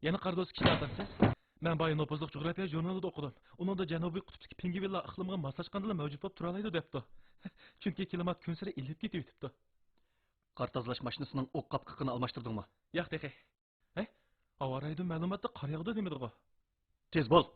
Yana qardoz kishi atamsiz? Men boya nopozliq jug'rafiya jurnalida o'qidim. Uningda Janubiy qutbdagi pingvinlar iqlimga moslashganda mavjud bo'lib tura oladi debdi. Chunki klimat kun sari ilib ketibdi. Qor tozalash mashinasining o'q qapqig'ini almashtirdingmi? Yo'q, texi. Havo raydi ma'lumotda qor yog'di demidi-ku. Tez bo'l.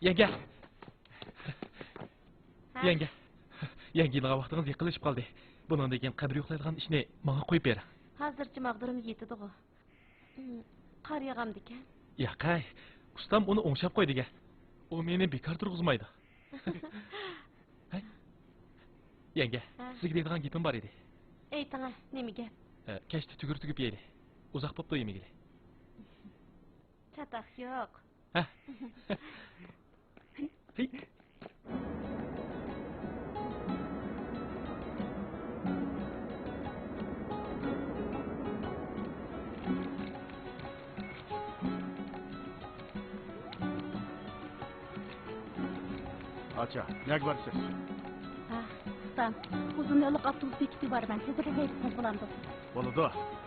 Yenge. Yenge. Yengilga vaqtingiz yiqilishib qoldi. Bundan keyin qabr yo'qlaydigan ishni menga qo'yib bering. Hozircha maqdirim yetadi-ku. Qor yog'amdikan. Yo'q, ustam uni o'ngshab qo'ydigan. U meni bekor turg'izmaydi. Yenge, sizga deydigan gapim bor edi. Ayting, nima gap? Kechda tugib yeydi. Uzoq bo'pti yemagili. Chataq yo'q. Acha, nega borsiz? Ustam, uzun yo'lliq avtobus bekiti bor, men tezroq yetib bo'lamdi. Bo'ladi.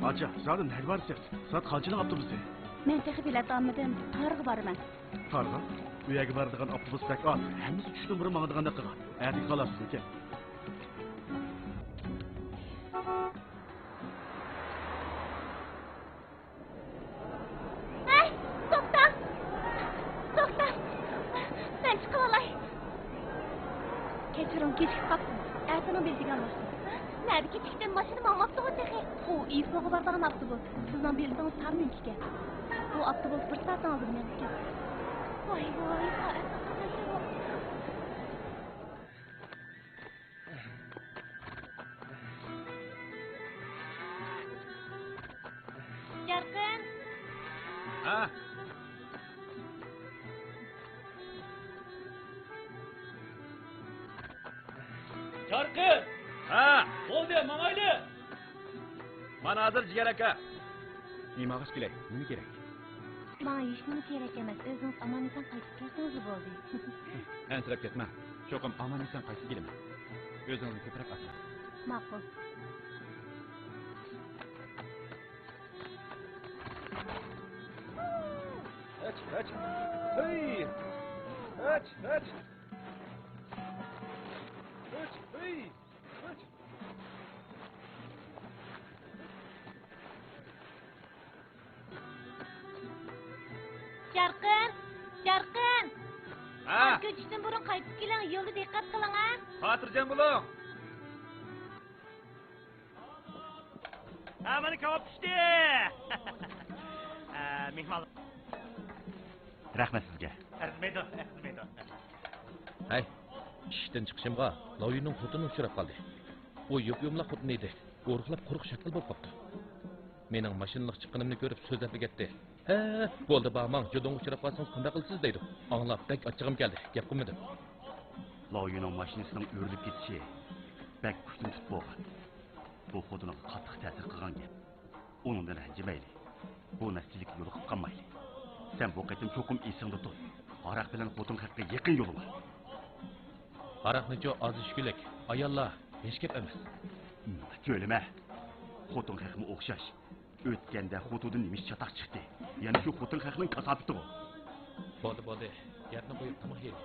Acha, sizlar nega borsiz? Soat qanchaning avtobusi? Men texi bilet olmadim, Targ'a boraman. Targ'a? Uyga boradigan avtobus bek oz. Hammasi 3 numar mangadigan qilgan. Ertaga qolasiz ekan. Kechib qaptim. Ertaga bildigan bo'lsin. Nerede gittikten maşını mamaptı o tehe. O iyi soğuk bardan avtobus. Sizden bildiğiniz tam mülkike. Bu avtobus bir saatten aldım mülkike. Vay vay vay. Yarkın. Ha? Yarkın! Ha? Oldu, manaylı! Bana hazır ciğer aka. Nima ağaç gerek? Nima gerek? Bana hiç nima gerek emas. Özünüz aman esen qaytib kelseniz bo'ldi. Ensirab ketma. Cho'qim aman esen qaytib kelaman. O'zingizni ko'proq asra. Ma'qul. Aç. Hey! Aç. Hey! Aç. Yarkın. Ha? Köçüşten burun qaytib keling, yo'lda diqqat qiling ha. Xotirjam bo'ling. Ha, mana kavob pishdi. Mehmon. Rahmat sizga. Arzimaydi. Hay, ishdan chiqishimga Lovining xotini uchrab qoldi. U yumloq xotin edi. Qo'rqlab quruq shakl bo'lib qopti. Mening mashinalik chiqqanimni ko'rib so'zlab ketdi. Bo'ldi ba'mang, judong uchrab qolsangiz qanday qilsiz deydi. Anglab bek achchig'im keldi. Gap qilmadim. Lovining mashinasining o'rilib ketishi bek kuchni tutib bo'lgan. Bu xotini qattiq ta'sir qilgan gap. Uningdan ranjimayli. Bu nasilik yo'li qolmayli. Sen bu qaytim cho'qim esingda tut. Aroq bilan xotin haqqa yaqin yo'li bor. Aroqni-cho ozish kerak. Ayollar hech gap emas. Söyleme. Xotin haqmi o'xshash. O'tganda xotidan nimish chataq chiqdi. Yana shu xotin haqning kasabiti bu. Bo'ldi. Gapni qo'yib tamoq yeydi.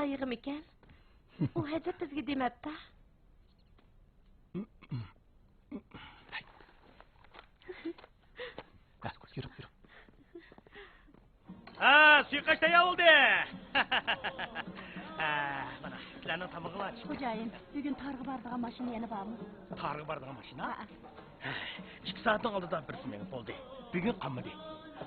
Ayığım iken. O həcə bizga demabdi. Yürü, yürü. Ha, suikast tayyor oldu. Mana sizlarning tamog'ini aç. Xo'jayin, bugun targ'i bardigan mashina yana bormi? Targ'i bardigan mashina. Ha. 2 soatning oldida birisi menga bo'ldi. Bugun qolmadi.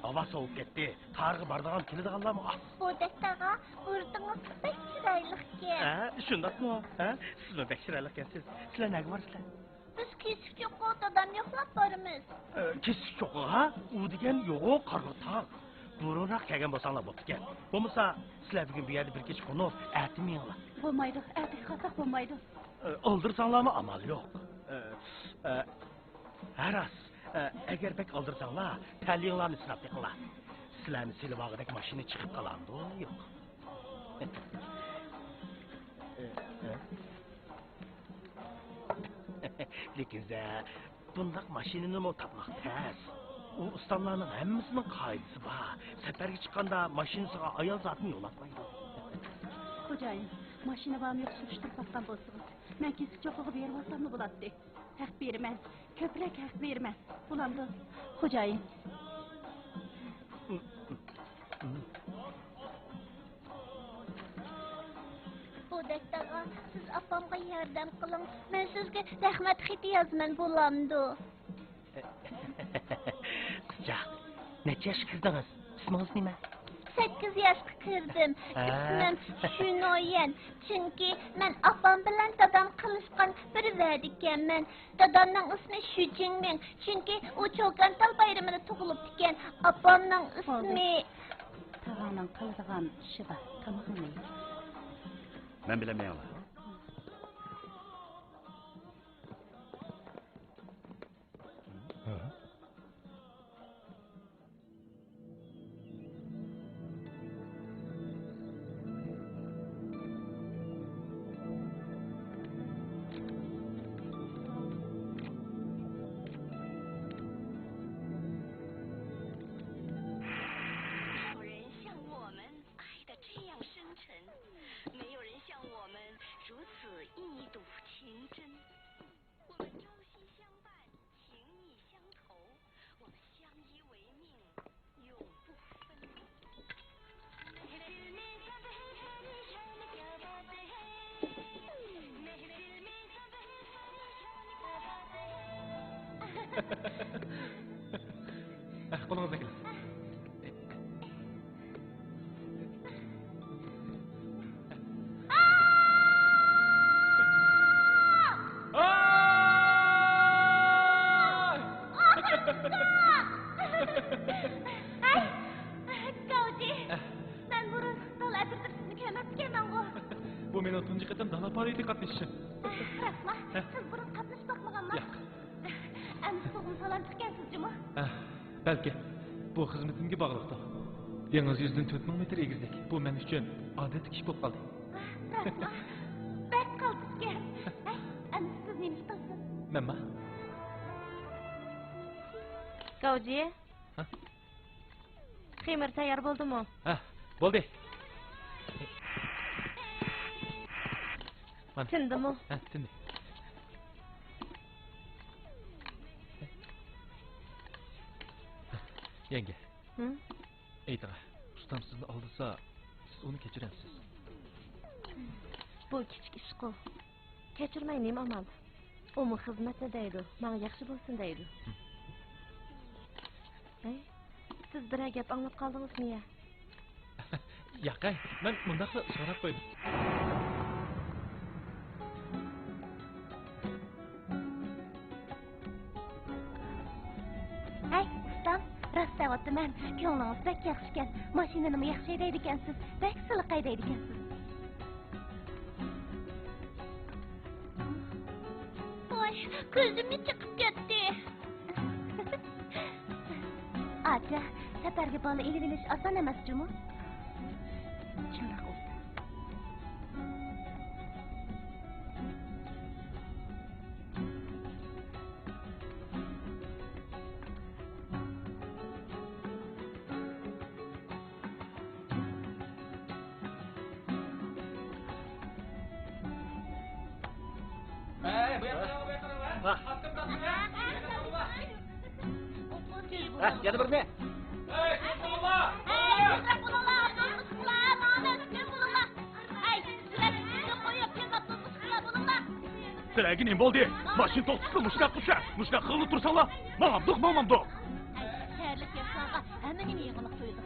Havo sovib ketdi. Targ'i bardigan keladiganlarmi az. Bo'dakdaga burdingiz pek chiroylikan. Ha, shundaqmi? Ha, sizmi bek chiroylikansiz. Sizlar nega borsizlar? Biz kesik cho'qqa dadam yo'qlab boramiz. Kesik cho'qi ha? U degan yo'q, qarg'ataq. Burunroq kelgan bo'lsanglar bo'pti ekan. Bo'lmasa sizlar bugun bu yerda bir kech qo'nib, aytmanglar. Bo'lmaydi, atik xato bo'lmaydi. Oldirsanglarmi amal yo'q. Haras, agar bek oldirsanglar, taliyinglarni sinab yiqinglar. Sizlarni silib olgandek mashina chiqib qolamdi, yo'q. Lekin bundaq mashinani mı tapmaq tez. O ustamlarning hammasining qoidasi bor. Safarga chiqqanda mashinasiga ayol zotni yo'latmaydi. Xo'jayin, mashina bormi yo'q surishtirib batgan bo'lsangiz, men kesik cho'qqiga berib olsammi bo'ladi? Haq berman, ko'proq haq berman. Bo'lamdi. Xo'jayin. Bo'dakdaga siz opamga yordam qiling. Men sizga rahmat xati yozman, bo'lamdi. Sıcak. Neçə yaş kirdiniz? İsminiz nima? 8 yaşga kirdim. İsmim Şunoyen. Çünkü men opam bilan dadam qilishgan bir va'da ekanman. Dadamning ismi Shujingmin. Çünkü u Cho'kantal bayramida tug'ilib ekan. Opamning ismi Tag'aning qiladigan ishi bor. Tamomini. Ben bilemeyim. Qo'lingizda keling. Gavji, ben burun dala bitirtini kömürtkemen o. Bu mening tunji qatam dala pariyda qatnashishim. Rasma, siz burun qatnaş bakmaganma? Yo'q. Endi so'g'in salam chiqqansizmi? Balki bu xizmatimga bog'liqdir. Dengiz yuzidan 4000 metr egizlik. Bu men uchun odatli ish bo'lib qoldi. Rasma, bek qaldizga. Endi siz nima istasiz? Menma? Gavji. Xemir tayyor bo'ldimi? Bo'ldi. Tindimi? Tindi. Yenge. Ayting, ustam sizni aldisa, siz uni kechirasiz. Bu kichik ish ku. Kechirmay nima amal? Umi xizmatda deydi, menga yaxshi bo'lsin deydi. Siz bir gap anglab qoldingizmi ya? Yo'q, men bundaqa so'rab qo'ydim. Rost deyapman, ko'nglingiz bek yaxshi ekan. Mashinani yaxshi haydaydi ekansiz, bek siliq haydaydi ekansiz. Voy, ko'zimni chiqib ketdi. Acha, safarga bola ilib olish oson emas-ku. Shundoq bo'ldi. Yana bir ne? Sizlarga nima bo'ldi? Mashina to'xtatdi, mushunaq qilsa, mushunaq qilib tursanglar, mamamdoq. Şəhərlik yaşlarga həmmə nimi yığılıq duydu.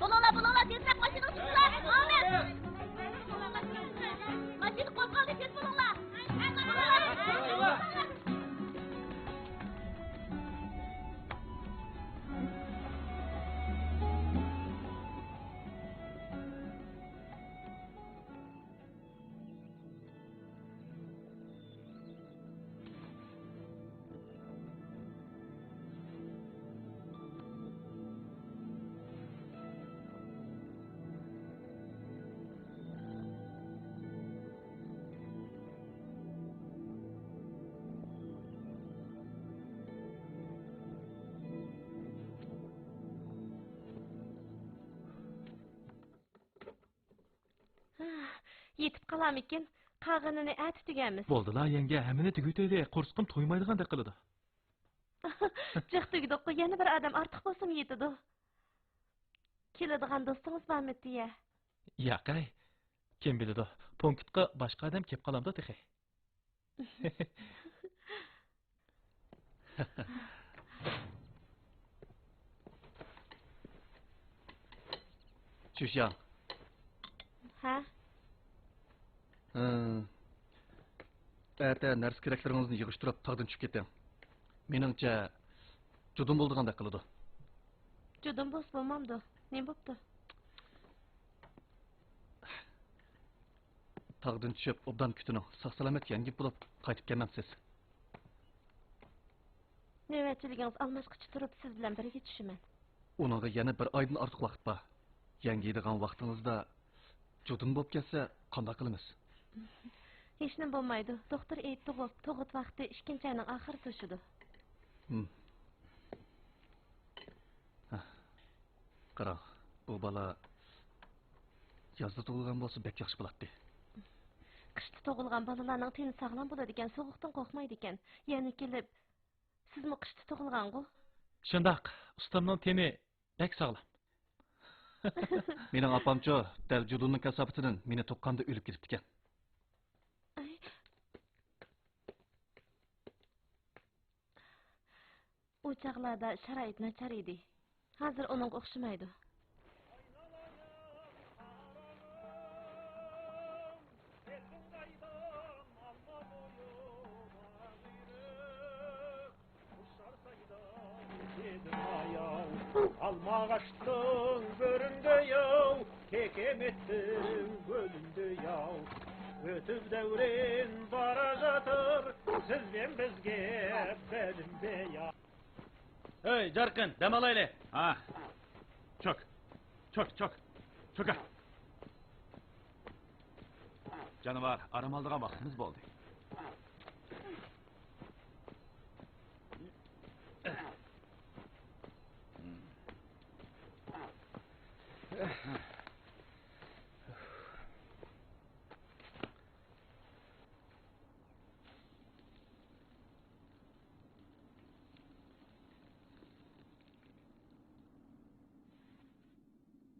Bulala, tezrək maşını tutdular. Ahmet! Maşını qozqaldı, tez bulunlar. Yetib qalam ekan, qag'inini ati tuganmiz. Bo'ldilar, yenge, hammani tugutayli, qo'rsqim to'ymaydigandek qiladi. Jiq tugdiq, yana bir odam ortiq bo'lsam yetadi. Keladigan do'stingiz bormi deya? Yo'q, kim biladi, punktga boshqa odam kelib qolamda texi. Chushan. Ha? Erta narsa keraklaringizni yig'ishtirib tog'dan tushib keting. Meningcha judum bo'ldigandek qiladi. Judum bo'lmamdi. Ne bo'pti? Tog'dan tushib obdan kutining. Sog'-salomat yangi bo'lib qaytib kelmamsiz. Navbatchiligingiz almashqichi turib siz bilan birga tushaman. Uningga yana bir oydan ortiq vaqt bor. Yangi yedigan vaqtingizda judum bo'lib kelsa, qanday qilamiz? Hech nima bo'lmaydi. Doktor aytdi, tug'ut vaqti 2-oyning oxiri to'shidi. Qarang, bu bola yozda tug'ilgan bo'lsa bek yaxshi bo'ladi. Qishda tug'ilgan bolalarning teni sog'lom bo'ladi ekan, sovuqdan qo'rqmaydi ekan. Ya'ni kelib, sizmi qishda tug'ilgan-ku? Shundoq, ustamning teni bek sog'lom. Mening opamchi dal judumning kasofatidan meni tuqqanda o'lib ketibdi ekan. U chaqlarda sharoit nachar edi. Hozir uning o'xshamaydi. Alma ağaçlığın böründe yav, kekemettin gölünde yav. Ötüp devrin barajatır, sizden bizge belimde yav. Hey, Jarqin, dam olaylik. Ha. Çök. Çöka. Canavar, aramaldığa vaxtımız bo'ldi.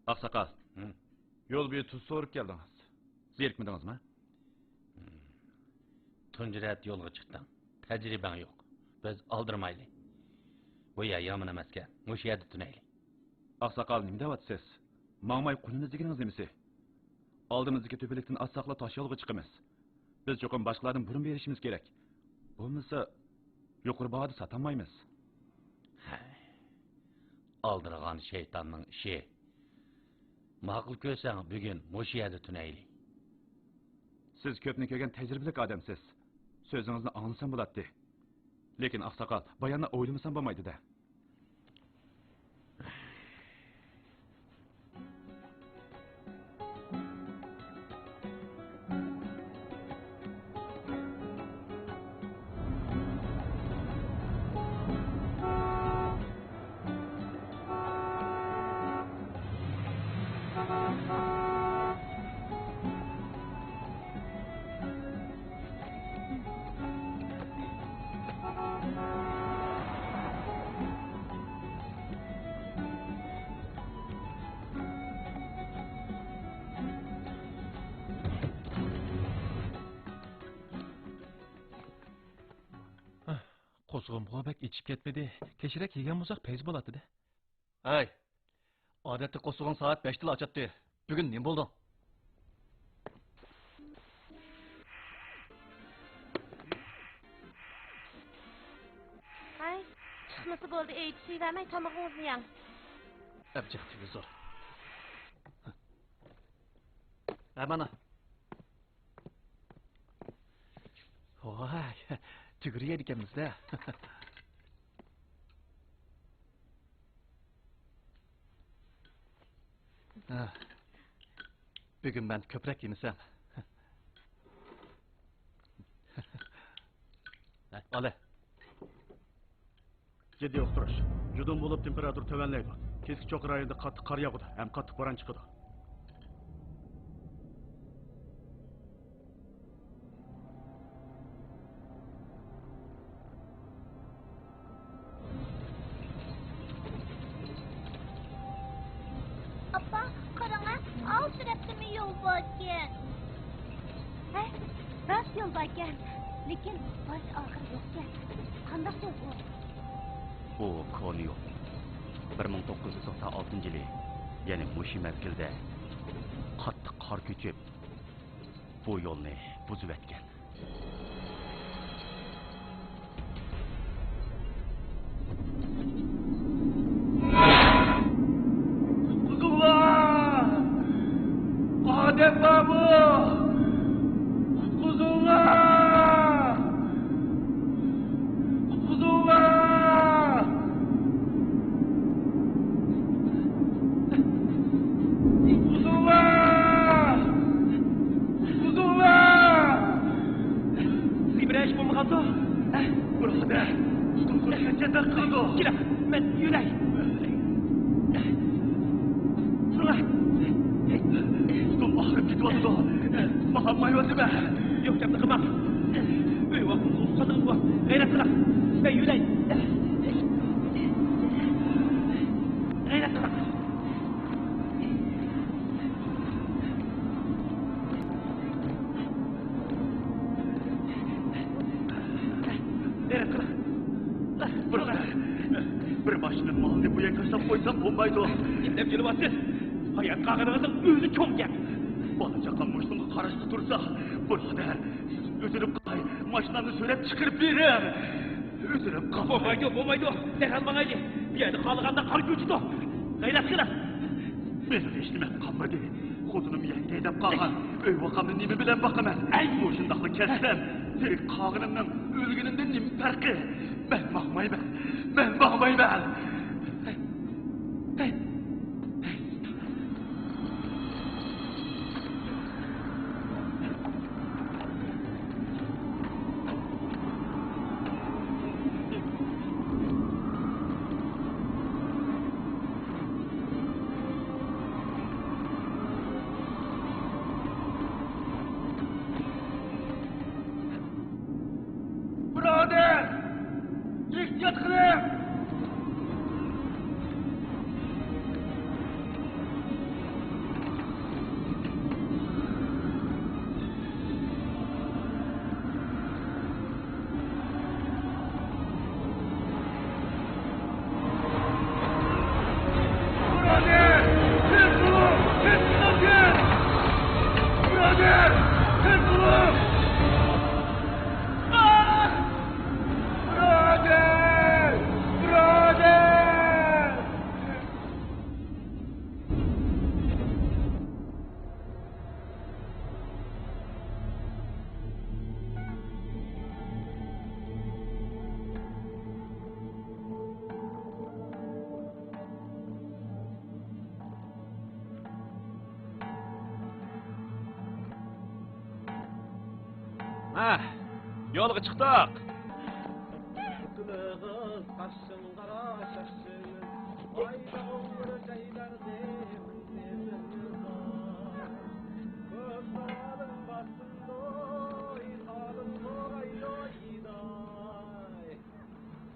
Aksakal, yol bir tuz sorup geldiniz. Zerikmediniz mi? Tunji ret yo'lga chiqdim. Tajribam yo'q. Biz aldırmaylik. Bu yer yomon emas ekan. O'sha yerda tunaylik. Aksakal, nima deyapsiz? Mağmay qulunuz deginiz nemisi? Aldığımızdaki töpelikten az saqla taş yolga chiqamiz. Biz cho'qim boshqalardan burun berishimiz kerak. Bo'lmasa yuqori bahoda satamaymiz. Aldırgan şeytanning ishi. Ma'qul ko'rsang, bugun o'sha yerda tunaylik. Siz ko'pni ko'rgan tajribali odamsiz. So'zingizni anglasam bo'ladi. Lekin Aksakal, bayonni o'ylamasam bo'lmaydi-da. Qo'zg'omg'a bak ichib ketmadi. Kechirek yegan bo'lsak payz bo'ladi-da. Hey, odatda qo'zg'on soat 5 da ochadi. Bugun nima bo'ldi? Ay, chiqmasa bo'ldi, aytishinglarmay tomog'ingizni yang. Abjaq televizor. Mana. Voy, tug'riyar ekanmiz-da. Bugun men ko'proq yemisam. Ale. Jiddiy uqtirish. Yudum bo'lib temperatur tovanlaydi. Keski cho'q rayonida qattiq qor yog'di, ham qattiq bo'ron chiqadi. Appa, qarang-a, al tarafdami yo'l bor ekan. Hey, rost yo'l bor ekan. Lekin bosh oxir yo'q ekan. Qanday yo'l bu? Bu koni yo'q. 1996-yili, ya'ni mushi mavkilda qattiq qor ko'chib, bu yo'lni buzib o'tgan. Odam babu! Quzullar! Quzullar! Quzullar! Quzullar! Sibrash bo'lmag'anso? Birodar, qulqulga jadal qildi. Kela, men yuray. Ahırıp gidiyordu. Mahamayıyordu be. Yok yaptı kımak. Eyvah, kadın bu. Gayret kılak. Ben yüreğim. Gayret kılak. Gayret kılak. Burada. Bir başının malını bu yakasam koysam olmaydı. Gidip gelip attı. Hayat kağıdığınızın özü çok gel. Bana çakan muşluğunu karıştı dursa, burada üzülüp kay, maşinanı sürep çıkırıp verir. Üzülüp kal. Olmaydı. Derhal bana gel. Bir yerde kalığanda kar göçtü. Gayret kılar. Benim eşlimen kalmadı. Kodunum yenge edip kalgan. Öy vakamın nimi bilen bakamaz. Ey boşundaklı kessem. Tek kağınımın ölgününden nimi farkı. Ben bakmayım. Hey. Yo'lga chiqdik. Kılığız kaşın kara şaşın. Ayda olur caylarda Gözlerin basında Kalın doğayda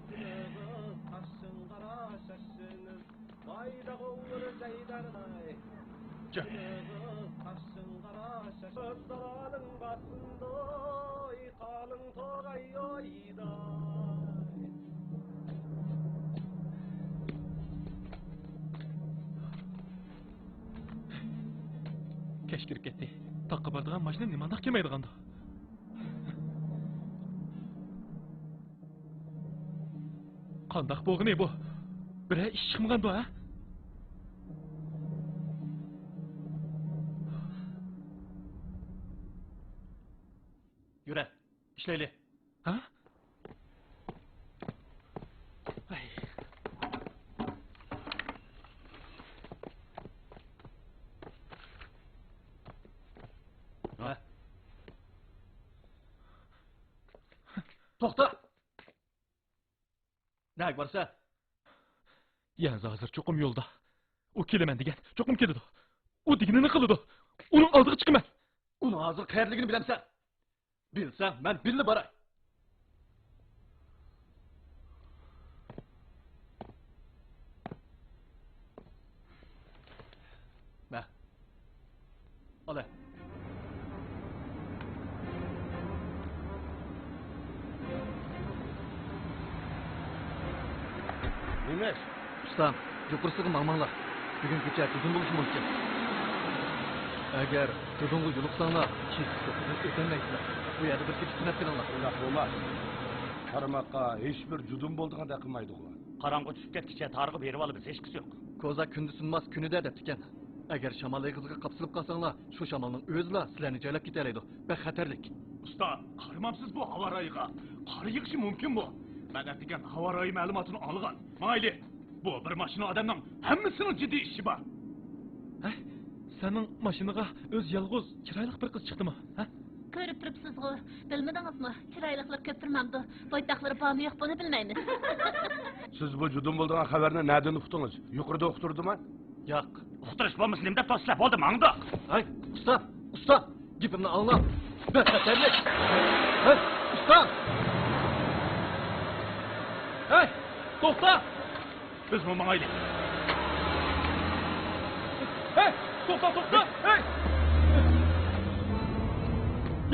Kılığız kaşın kara şaşın. Ayda olur caylarda Kılığız kaşın kara şaşın. Gözlerin basında Kalın toğay oyda Keş kirib ketdi. Taqqa bardigan mashina nimandaq kelmaydigandi? Qandaq bo'lg'ini bu? Birə ish chiqmagandu, ha? Yürə, işləyli. Ha? Ay. Ha? Toxta! Nəq varsa? Yalnız hazır çoxum yolda. O kelemen degan, çoxum kelidi. O diginini qilidi. Onun aldığı chiqman. Uni hozir qayerligini bilamsan? Bilsam, men bilib boray. Ma. Ola. Nimiz? Ustam, yuqurisiga mangmanglar. Bugun kecha tuzun bo'lishi mumkin. Agar tuzunga yo'liqsanglar, chekishga o'tolmaysizlar. Bu yerda bir kishi sinab qilinglar. Ular bo'lmaz. Qaramoqqa hech bir judum bo'ldiganda qilmaydi ular. Qarong'i tushib ketkicha targ'ib berib olib hech qisi yo'q. Ko'za kundi sunmas kunida deb ekan. Agar shamol eg'iziga qapsilib qolsanglar, shu shamolning o'zila sizlarni joylab ketalaydi. Bu xatarlik. Usta, qaramamsiz bu havo rayiga. Qor yig'ishi mumkin bu. Men degan havo rayi ma'lumotini olgan. Mayli. Bu bir mashina odamning hammasining jiddiy ishi bor. Ha? Sening mashinaga o'z yolg'iz chiroyli bir qiz chiqdimi? Ha? Ko'rib turibsiz-ku, bilmadingizmi? Chiroyliqlar ko'p turmamdi. Boytaqlari bormi yo'q buni bilmaymiz. Siz bu judum bo'ldigan xabarni nereden uqdingiz? Yuqorida uqtirdimi? Yo'q. Uqtirish bo'lmasin, nimda toslab oldi mangda. Hay, usta, gapimni angla. Bu xatarlik. Hay, usta. Hey, to'xta! Biz bu mangayli. Hey, to'xta! Hey!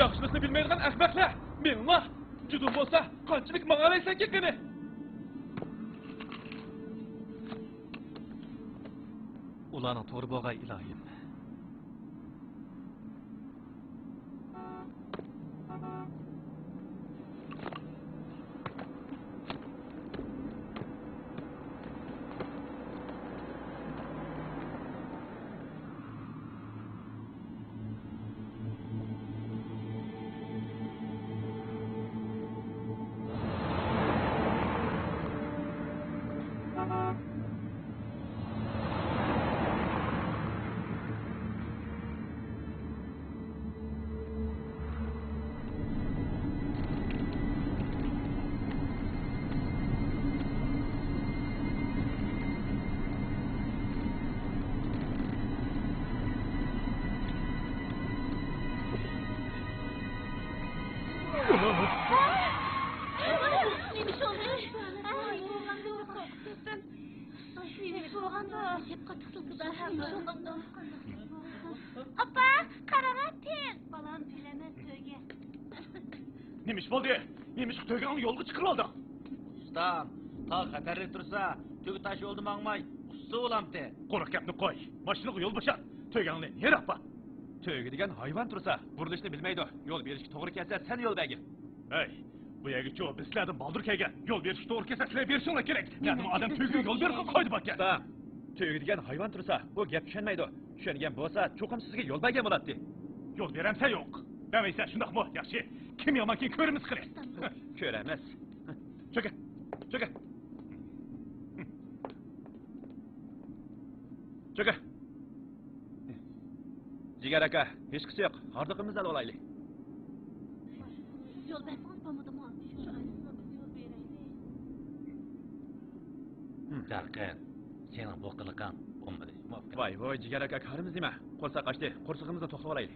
Yaxshilikni bilmaydigan ahmoqlar. Menlar judum bo'lsa, qanchalik mang'alaysan ketgani? Ularning to'g'ri bo'lgan ilohim. Neymiş oldu? Neymiş olganda? Hep katıksızdı da neymiş olganda? Apa, karara tez. Balam bilemez töge. Nimiz bo'ldi? Nimiz to'ygan yo'lga chiqib oldi. Ustam, tog' xatarlik tursa, tugi tash yo'lni mangmay, usta bo'lamdi. Qo'riq gapni qo'y. Mashinaga yo'l bo'shat. To'yganni nera apa? To'yga degan hayvon tursa, burilishni bilmaydi. Yo'l berishga to'g'ri kelsa, sen yo'l bergin. Hey, bu yerga cho'p bizlardan baldur kelgan. Yo'l berishga to'g'ri kelsa sizlar berishinglar kerak. Ya'ni odam to'yga yo'l berib qo'ydi bakka. To'yga degan hayvon tursa, u gap tushunmaydi. Tushungan bo'lsa, cho'qim sizga yo'l bergan bo'ladi. Yo'l beramsa yo'q. Demaysan shundaqmi? Yaxshi. Kim yomonkin ko'rimiz qilay. Ko'ramiz. Cho'ka. Cho'ka. Jigar aka, hech qisi yo'q. Hordiqimizni olib olaylik. Yo'l bersangiz bo'lmadimi? Shu aysizga biz yo'l beraylik. Darqin, sening bu qiliqing bo'lmadi. Voy, jigar aka, qarimiz nima? Qo'lsa qachdi, qo'rsig'imizni to'xtatib olaylik.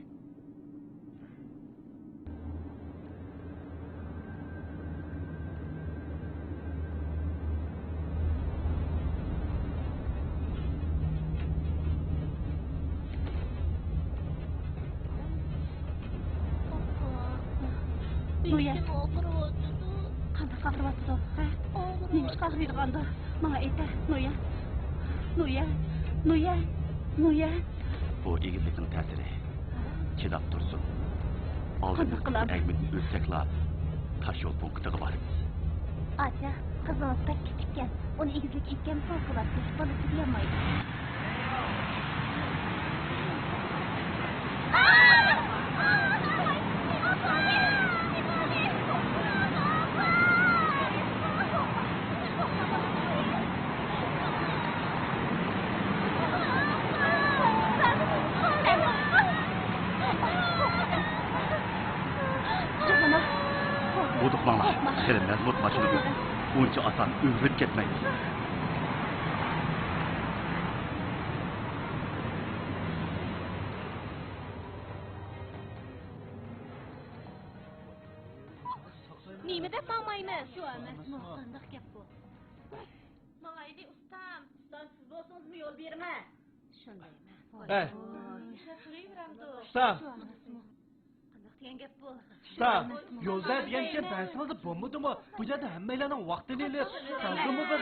Noya. Qanday qaqiryapti? Ha? Nima qaqiryapti? Menga ayta, Noya. Bu egizlikning ta'siri. chidab tursin. Qanaqa qilam? Әймін өтсекла taş yol punktiga boramiz. Acha, qizimiz pek kichikkan. Uni egizlik etgan so'ng qilarsiz, bolasi deyolmaydi. Buduqmanglar, xeyli mazmut mashina bu. Uncha oson o'g'rib ketmaydi. Nima deb mangmaymiz? Shu emas, qandoq gap bu? Mangaydi ustam, siz bo'lsangiz yo'l berma. Shundaymi? Hey. Ustam. Qandoq degan gap bu? Ustam, yo'lda degan gap ba'zida bo'lmadimi? Bu yerda hammalarning vaqtini olib, sazimi bir.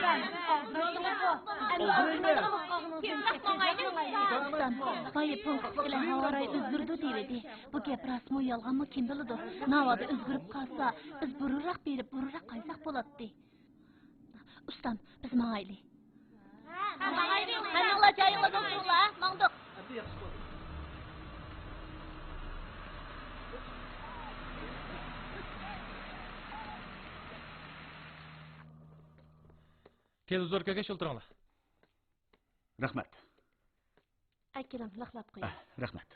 Voy, punktlar havoray o'zgardi deydi. Bu gap rasmi yolg'onmi kim biladi? Navoda o'zgarib qolsa, biz burunroq berib, burunroq qaytsak bo'ladi. Ustam, biz mangayli. Mangayli. Qanaqlar joyingizga o'tiringlar, mangduq. Kel uzorkaga o'ltiringlar. Rahmat. Akalam laqlab qo'ying. Rahmat.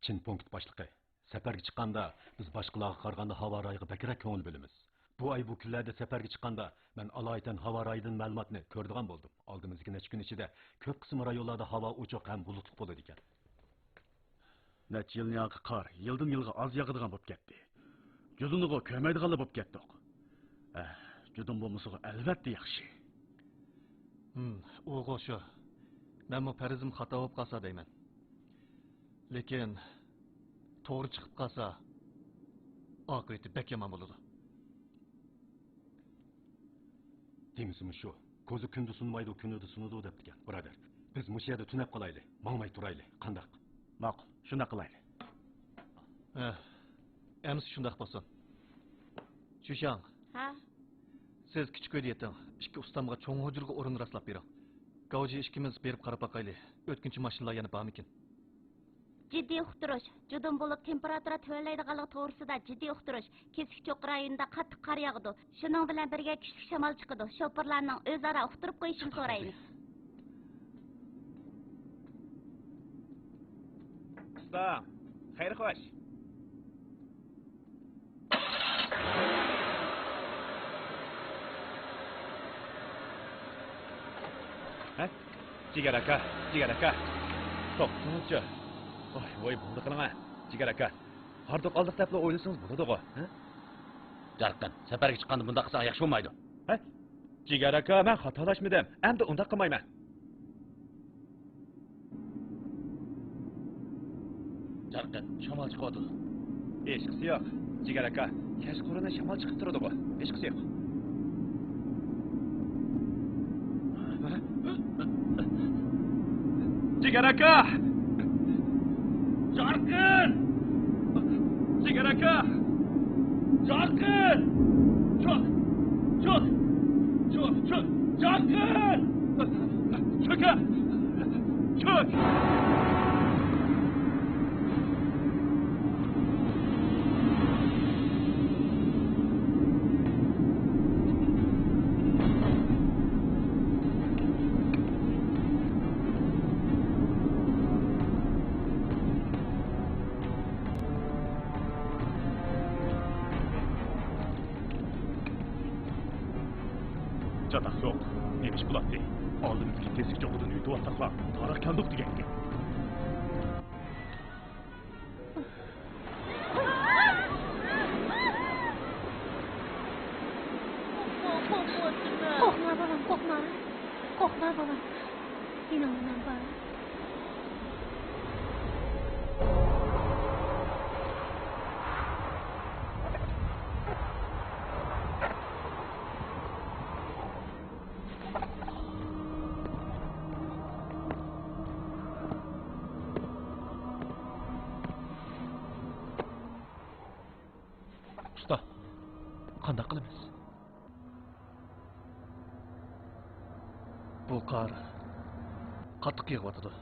Çin punkt başlığı. Səfərə çıxanda biz başqalarga qaraganda hava rayıga bəkirək көңіл bölümüz. Bu ay bu kunlarda səfərə çıxanda mən alaydan hava rayıdan məlumatını gördüğən boldum. Aldığımız neçə gün içində köp qism rayonlarda hava uçuq həm bulutluq болады ekan. Neçə yılın yağı qar, yıldan yılğa az yağıdığan bo'lib ketdi. Juzunuğa köməydiğanlar bo'lib ketdik. Judun bo'lmasiga albatta yaxshi. O'g'il shu. Men bu farizim xato bo'lib qolsa deyman. Lekin to'g'ri chiqib qolsa, oqibati bek yomon bo'ladi. Demizimiz shu. Ko'zi kunda sunmaydi, kunida sunadi deb ekan. Birodar, biz mush yerda tunab qolaylik, mangmay turaylik. Qandaq? Ma'qul, shunday qilaylik. Ems shunday bo'lsin. Shushan. Ha? Siz kichik uyda yeting. Ikki ustamga cho'ng hujurga o'rin raslab bering. Gavji ikkimiz berib qarab boqaylik. O'tkinchi mashinalar yana bormikin? Jiddiy uqtirish, judun bo'lib temperatura to'g'rilaydiganligi to'g'risida jiddiy uqtirish. Kesik cho'q rayonida qattiq qor yog'di. Shuning bilan birga kuchli shamol chiqadi. Shoferlarning o'zaro uqtirib qo'yishini so'raymiz. Ustam, xayr xo'sh. Jigar aka. To'xtangchi. Voy, bo'ldi qiling-a. Jigar aka. Hardoq oldiq deb o'ylasangiz bo'ladi-ku, ha? Jarqdan, safarga chiqqanda bunda qilsang yaxshi bo'lmaydi. Ha? Jigar aka, men xatolashmadim. Endi unda qilmayman. Jarqdan, shamol chiqadi. Hech qisi yo'q. Jigar aka, kashqurina shamol chiqib turadi-ku. Hech qisi yo'q. Jigar aka! Jarqin! Jigar aka! Jarqin! Cho'k! Jarqin! Cho'k! Çatak yok. Neymiş bulattı? Aldığımız kesik çoğudun üyüdü atakla. Tarak kandık diye gel. Korkma babam. İnanmam bana. Qanday qilamiz? Bu qor qattiq yog'yotidi.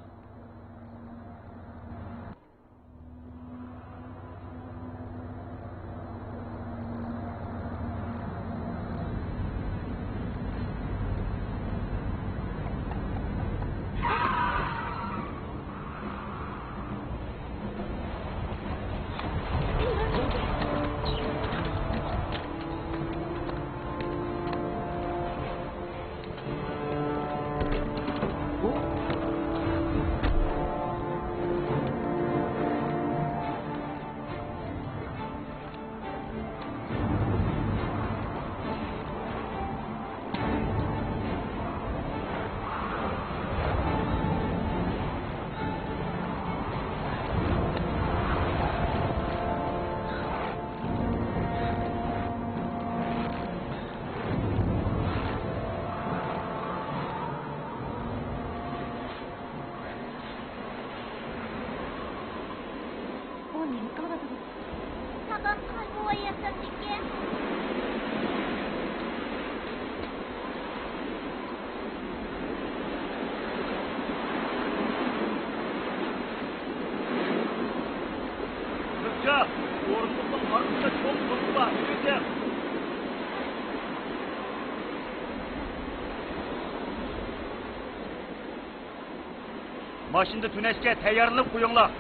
Maşında tüneşke tayyorlanıp qo'yinglar.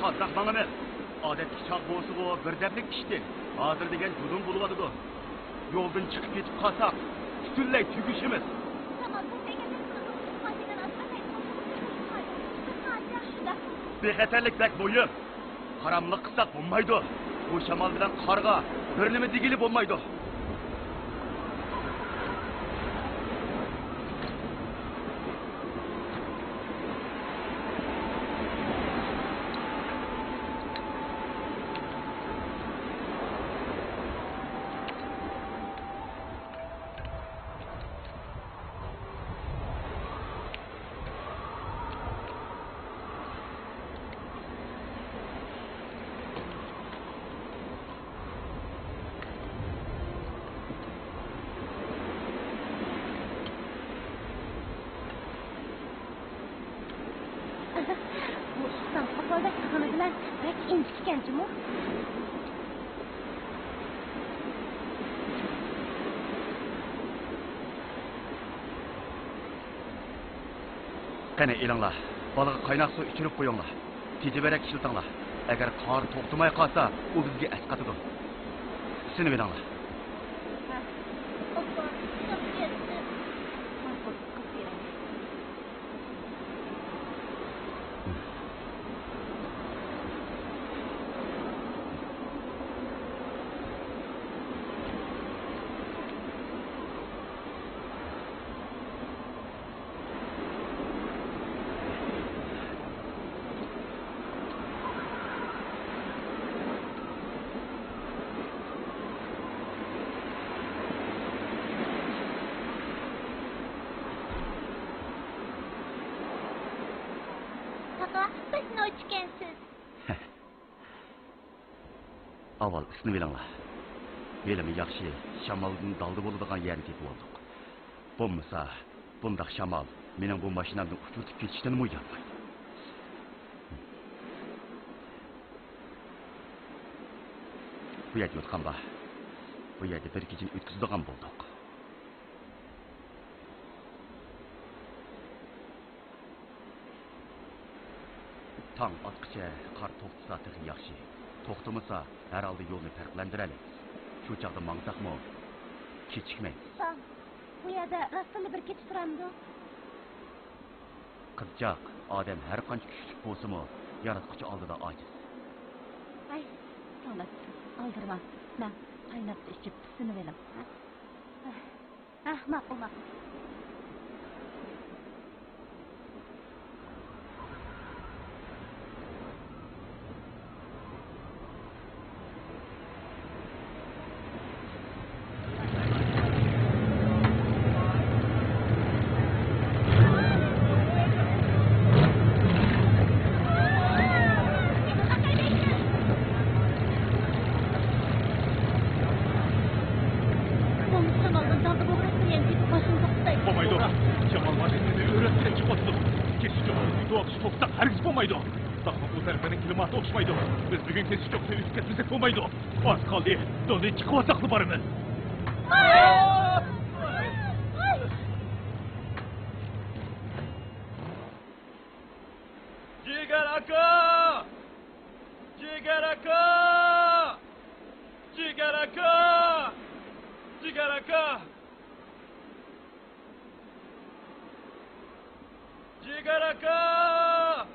Qazaq mangami. Odatki chaq bo'lsa bu birdamlik ishdi. Hozir degan judum bo'ladi. Yo'ldan chiqib ketib qolsak, butunlay tugishimiz. Bexatarlik bak bo'yim. Qaramliq qilsak bo'lmaydi. Bu shamol bilan qorga bir nima degili bo'lmaydi. Qani elinglar, balaga qaynoq suv ichirib qo'yinglar. Tejibarak ishiltinglar. Agar qor to'xtamay qolsa, u bizga asqatadi. Seni bilinglar. Avval isini bilinglar. Belimi yaxshi, shamoldan dalda bo'ladigan yerni tepib oldik. Bo'lmasa, bundaq shamol mening bu mashinamni uchirib ketishdan mo'yalmaydi. Bu yerga o'tgan ba. Bu yerda bir kechani o'tkazadigan bo'ldik. Tang atqıcha qar to'xtasa texi yaxshi. To'xtamasa, har holda yo'lni farqlantiramiz. Shu chaqda mangtaqmi? Kechikmaymiz. Bu yerda rostini bir ketib turamdi. Qizchaq, odam har qancha kuchli bo'lsa-mu, yaratquchi oldida ojiz. Ay, Sonat, oldirma. Men qaynab ichib sinib edim. Ma'qul. olmaydı. Sakma bu tarafının klimatı okşmaydı. Biz bugün kesik yoksa üst ketmesek olmaydı. Az kaldı. Dolu çıkıva saklı barımız. Cigar aka! Cigar aka! Cigar aka! Cigar aka! Cigar aka!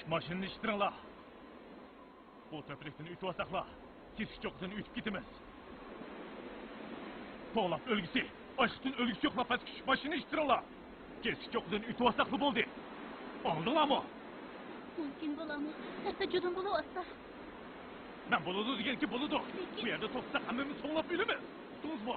Maşının iştirinla. Bu töprekten ütü asakla. Kesik çoktan ütüp gitimiz. Toğlap ölgüsü. Aşıtın ölgüsü yok lafaz küçük maşını iştirinla. Kesik çoktan ütü asaklı boldu. Aldın mı? Mümkün bulamı. Hatta cudum bulu asla. Ben buludu diyen ki buludu. Bu yerde topsak hemimiz sonlap bilimiz. Tutunuz mu?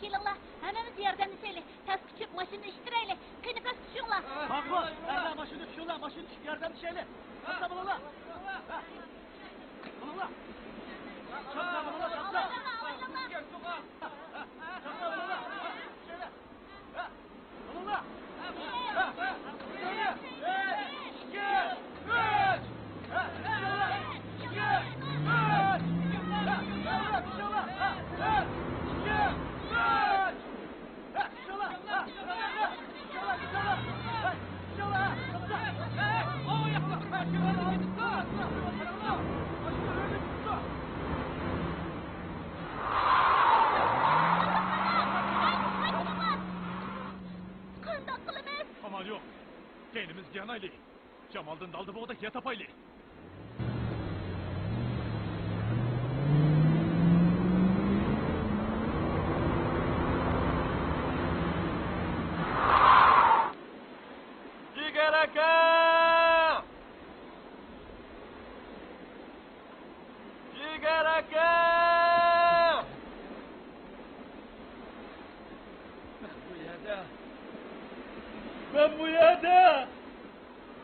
Kelinlar, hemimiz yardımcısıyla. Ters küçük maşını iştireyle. Kınıkası şunla. Haklı. Erden maşını düşüyorlar. Maşını düşüp yerden düşeyle. Kapsa bulunla. Bulunla. Kapsa bulunla. Kapsa. Kapsa bulunla. Şöyle. Bulunla. Şöyle. 2, 3. Kandak kılımız. Aman yok. Kendimiz yanaylı. Cemal'dan daldı bu oda yatapaylı. Cigaraka! Cigaraka! Ben bu yerde!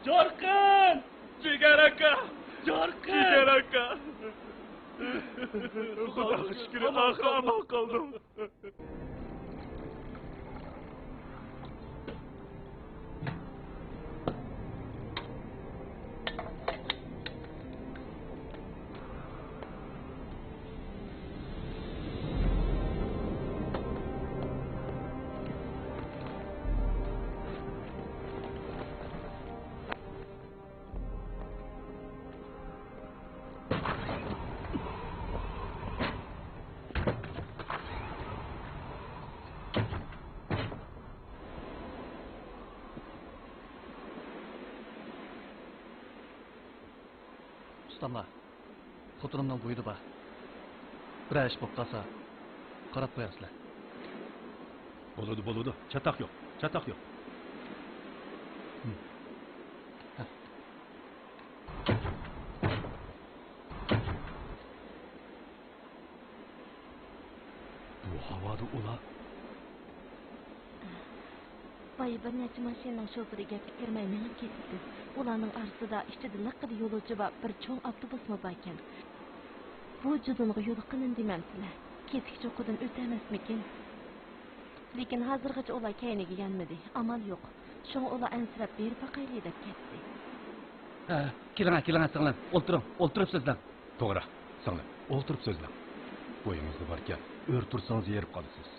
Corkun! Cigaraka! Corkun! Cigaraka! Kuda şükür ahır ama kaldım. Ustamlar, xotinimning bo'yida bor. Bir ish bo'lib qolsa, qarab qo'yasizlar. Bo'ladi. Çatak yok. Bu havada ula Bayı bir neçe maşinin şoförü gapga kirmay minib ketdi. Ularning orasida ichida liqqida yo'lovchi va bir cho'ng avtobusmi bor ekan. Bu judunga yo'liqqanin demamsizlar. Kesik cho'qidan o'tamasmikin? Lekin hozirgacha ular kayniga gelmedi. Amal yo'q. Şoň ular ansirab berib baqayli deb ketdi. Ha, keling singlim. O'ltirib sizlar. To'g'ri. Singlim, o'ltirib so'zlang. Bo'yingizda borkan, o'rtursangiz yerib qolasiz.